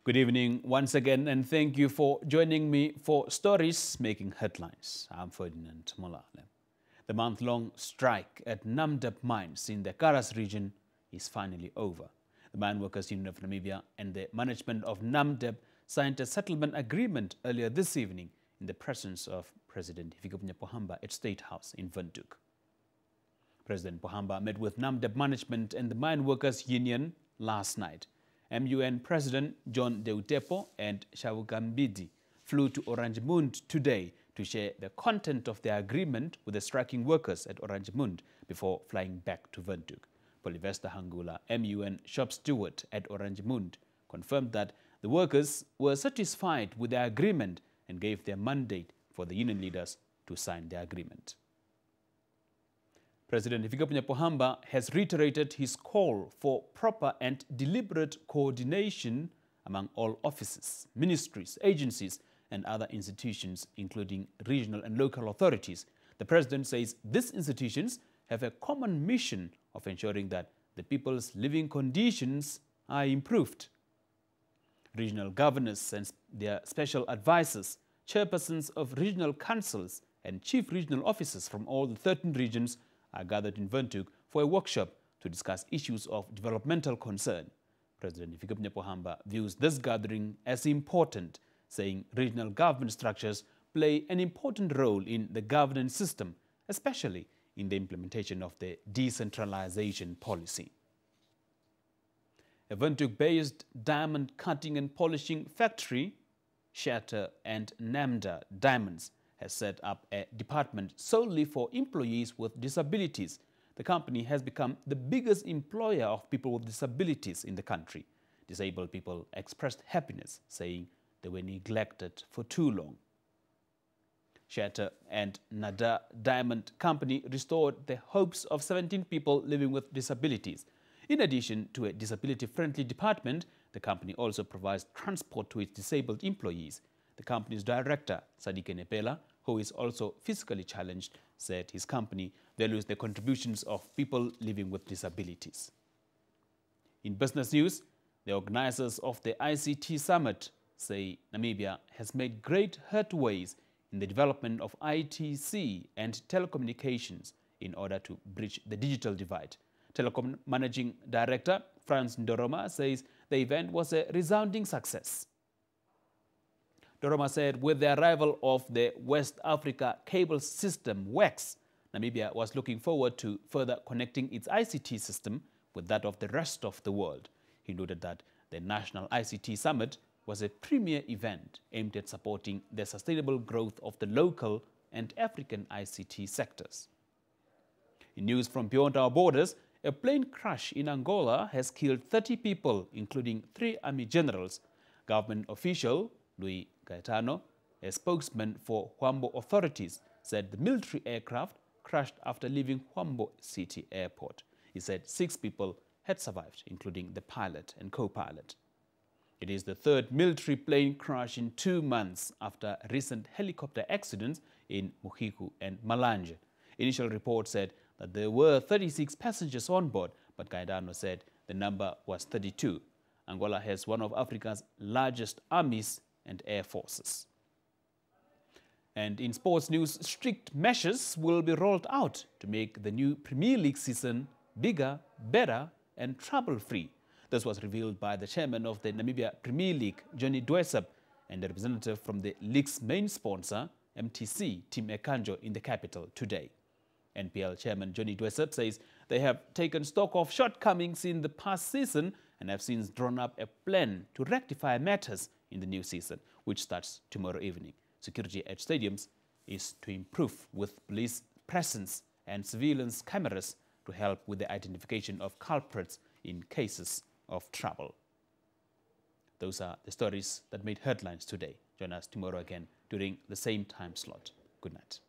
Good evening once again, and thank you for joining me for Stories Making Headlines. I'm Ferdinand Molale. The month-long strike at Namdeb mines in the Karas region is finally over. The Mine Workers Union of Namibia and the management of Namdeb signed a settlement agreement earlier this evening in the presence of President Hifikepunye Pohamba at State House in Windhoek. President Pohamba met with Namdeb management and the Mine Workers Union last night. MUN President John Deutepo and Shawugambidi flew to Oranjemund today to share the content of their agreement with the striking workers at Oranjemund before flying back to Windhoek. Polyvester Hangula, MUN shop steward at Oranjemund, confirmed that the workers were satisfied with their agreement and gave their mandate for the union leaders to sign the agreement. President Hifikepunye Pohamba has reiterated his call for proper and deliberate coordination among all offices, ministries, agencies, and other institutions, including regional and local authorities. The president says these institutions have a common mission of ensuring that the people's living conditions are improved. Regional governors and their special advisors, chairpersons of regional councils, and chief regional officers from all the 13 regions are gathered in Windhoek for a workshop to discuss issues of developmental concern. President Hifikepunye Pohamba views this gathering as important, saying regional government structures play an important role in the governance system, especially in the implementation of the decentralization policy. A Windhoek-based diamond cutting and polishing factory, Shatter and Namda Diamonds, has set up a department solely for employees with disabilities. The company has become the biggest employer of people with disabilities in the country. Disabled people expressed happiness, saying they were neglected for too long. Shatter and Nada Diamond Company restored the hopes of 17 people living with disabilities. In addition to a disability-friendly department, the company also provides transport to its disabled employees. The company's director, Sadike Nepela, who is also physically challenged, said his company values the contributions of people living with disabilities. In business news, the organizers of the ICT Summit say Namibia has made great headways in the development of ITC and telecommunications in order to bridge the digital divide. Telecom Managing Director Franz Ndoroma says the event was a resounding success. Ndoroma said with the arrival of the West Africa Cable System, WEX, Namibia was looking forward to further connecting its ICT system with that of the rest of the world. He noted that the National ICT Summit was a premier event aimed at supporting the sustainable growth of the local and African ICT sectors. In news from beyond our borders, a plane crash in Angola has killed 30 people, including 3 army generals. Government official Louis Gaetano, a spokesman for Huambo authorities, said the military aircraft crashed after leaving Huambo City Airport. He said 6 people had survived, including the pilot and co-pilot. It is the 3rd military plane crash in 2 months after recent helicopter accidents in Muhiku and Malanje. Initial reports said that there were 36 passengers on board, but Gaetano said the number was 32. Angola has one of Africa's largest armies and air forces. And in sports news, strict measures will be rolled out to make the new Premier League season bigger, better, and trouble-free. This was revealed by the chairman of the Namibia Premier League, Johnny Dwesep, and a representative from the league's main sponsor, MTC, Team Ekanjo, in the capital today. NPL chairman Johnny Dwesep says they have taken stock of shortcomings in the past season and have since drawn up a plan to rectify matters in the new season, which starts tomorrow evening. Security at stadiums is to improve with police presence and surveillance cameras to help with the identification of culprits in cases of trouble. Those are the stories that made headlines today. Join us tomorrow again during the same time slot. Good night.